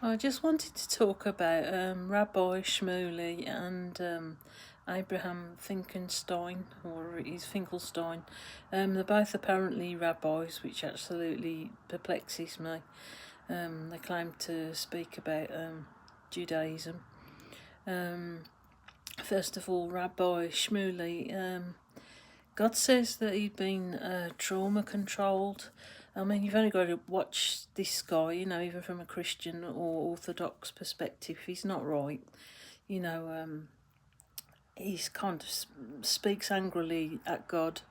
I just wanted to talk about Rabbi Shmuley and Abraham Finkelstein, or is Finkelstein. They're both apparently rabbis, which absolutely perplexes me. They claim to speak about Judaism. First of all, Rabbi Shmuley, God says that he'd been trauma controlled. I mean, you've only got to watch this guy, even from a Christian or Orthodox perspective, he's not right. He's kind of speaks angrily at God.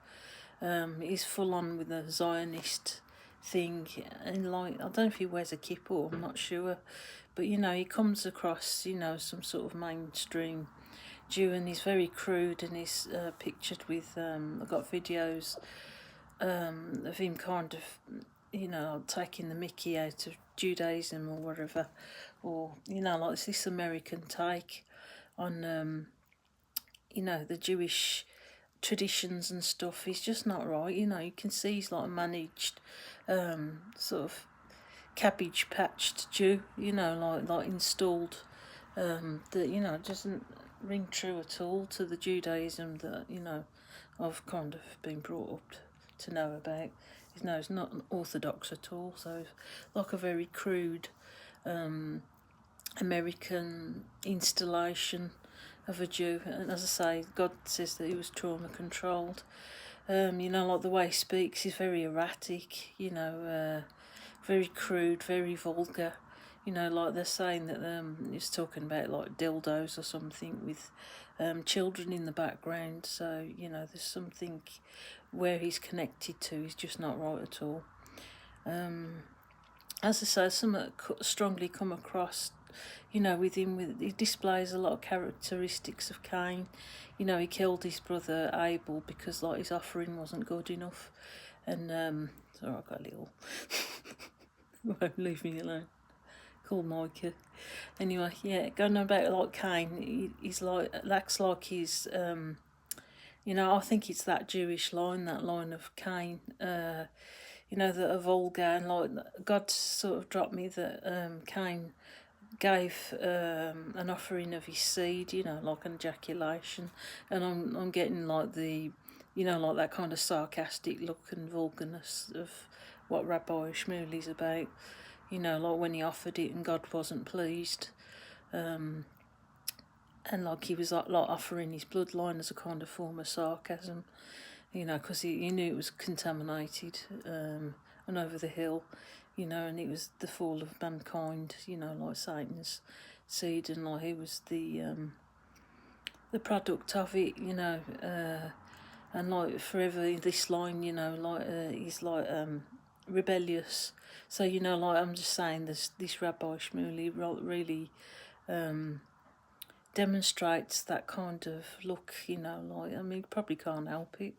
He's full on with the Zionist thing, and I don't know if he wears a kippah, I'm not sure, but he comes across, some sort of mainstream Jew, and he's very crude, and he's pictured with. I've got videos of him kind of, taking the mickey out of Judaism or whatever, or like this American take on the Jewish traditions and stuff. He's just not right. You can see he's like a managed sort of cabbage patched Jew. Like installed that doesn't ring true at all to the Judaism that I've kind of been brought up to know about. It's not orthodox at all. So like a very crude American installation of a Jew. And as I say, God says that he was trauma controlled. Like the way he speaks, he's very erratic. Very crude, very vulgar. Like they're saying that he's talking about like dildos or something with children in the background. So there's something where he's connected to. He's just not right at all. As I say, some strongly come across. With him, he displays a lot of characteristics of Cain. He killed his brother Abel because like his offering wasn't good enough, and sorry, I got a little. Won't leave me alone. Called Micah. Anyway, yeah, going on about like Cain, he's like acts like he's I think it's that Jewish line, that line of Cain, that are vulgar, and like God sort of dropped me that Cain gave an offering of his seed, like an ejaculation, and I'm getting like the, like that kind of sarcastic look and vulgarness of what Rabbi Shmuley's about, like when he offered it and God wasn't pleased, and like he was like offering his bloodline as a kind of form of sarcasm, because he knew it was contaminated and over the hill, and it was the fall of mankind, like Satan's seed, and like he was the product of it, and like forever this line, he's like rebellious. So like I'm just saying, this Rabbi Shmuley really demonstrates that kind of look, like I mean, probably can't help it,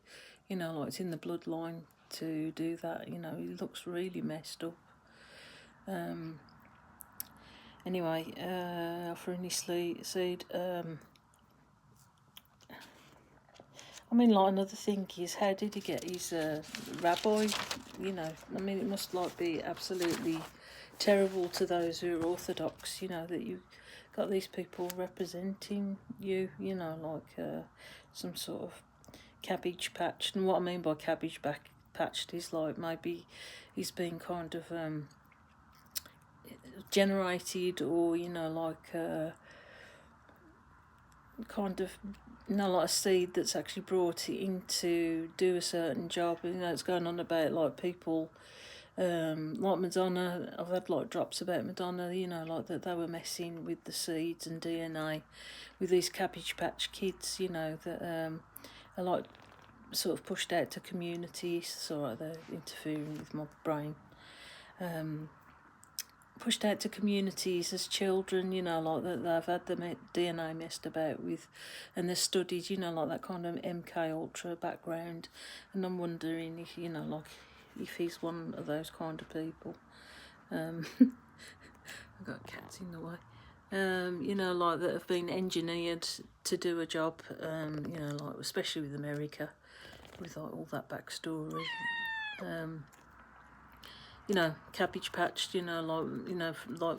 like it's in the bloodline to do that. He looks really messed up. Anyway, offering his seed. I mean, like another thing is, how did he get his rabbi? I mean, it must like be absolutely terrible to those who are Orthodox. That you got these people representing you. Like some sort of cabbage patched. And what I mean by cabbage patched is like maybe he's been kind of generated, or like kind of like a seed that's actually brought it in to do a certain job. It's going on about like people like Madonna. I've had like drops about Madonna, like that they were messing with the seeds and DNA with these Cabbage Patch Kids, that are like sort of pushed out to communities. Sorry, they're interfering with my brain. Pushed out to communities as children, like that they've had the DNA messed about with, and they're studied, like that kind of MK Ultra background, and I'm wondering if, like if he's one of those kind of people. I've got cats in the way. Like that have been engineered to do a job, like especially with America, with like all that backstory. Cabbage patched, like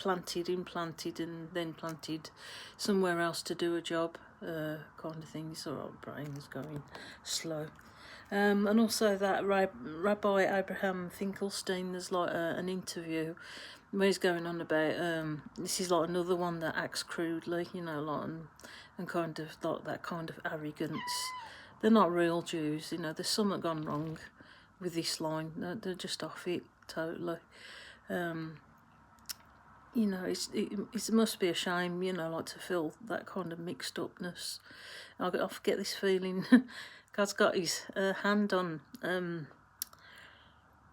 implanted, and then planted somewhere else to do a job, kind of thing. His sort of brain's going slow. And also that Rabbi Abraham Finkelstein, there's like an interview where he's going on about this is like another one that acts crudely, you know, like and kind of like that kind of arrogance. They're not real Jews, you know. There's something gone wrong with this line. They're just off it totally. You know, it must be a shame, you know, like to feel that kind of mixed upness. I get this feeling God's got his hand on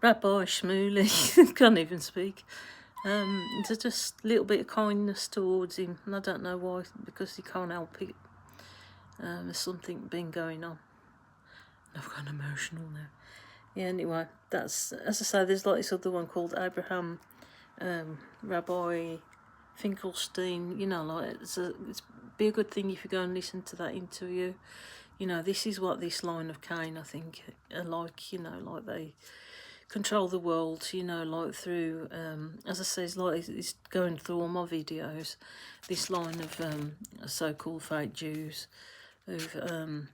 Rabbi Shmuley. Can't even speak. There's just a little bit of kindness towards him, and I don't know why, because he can't help it. There's something been going on. I've gone emotional now. Yeah, anyway, that's, as I say, there's like this other one called Abraham Rabbi Finkelstein, you know, like it's be a good thing if you go and listen to that interview. You know, this is what this line of Cain, I think, are like, you know, like they control the world, you know, like through, as I say, it's like it's going through all my videos, this line of so-called fake Jews who've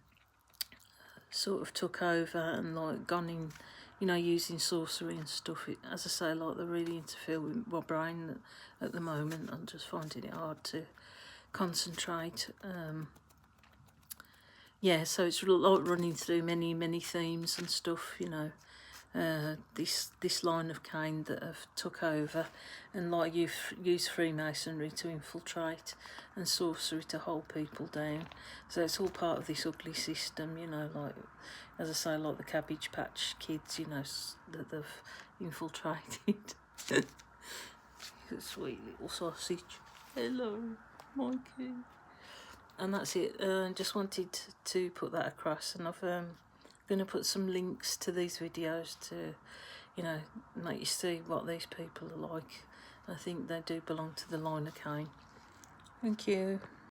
sort of took over and like gone in, you know, using sorcery and stuff. As I say, like they're really interfere with my brain at the moment. I'm just finding it hard to concentrate. Yeah, so it's like running through many themes and stuff, you know. This line of Cain that have took over, and like you've used Freemasonry to infiltrate and sorcery to hold people down. So it's all part of this ugly system, you know, like, as I say, like the Cabbage Patch Kids, you know, that they've infiltrated. Sweet little sausage. Hello, Mikey. And that's it. Just wanted to put that across, and I've going to put some links to these videos to, you know, make you see what these people are like. I think they do belong to the line of Cain. Thank you.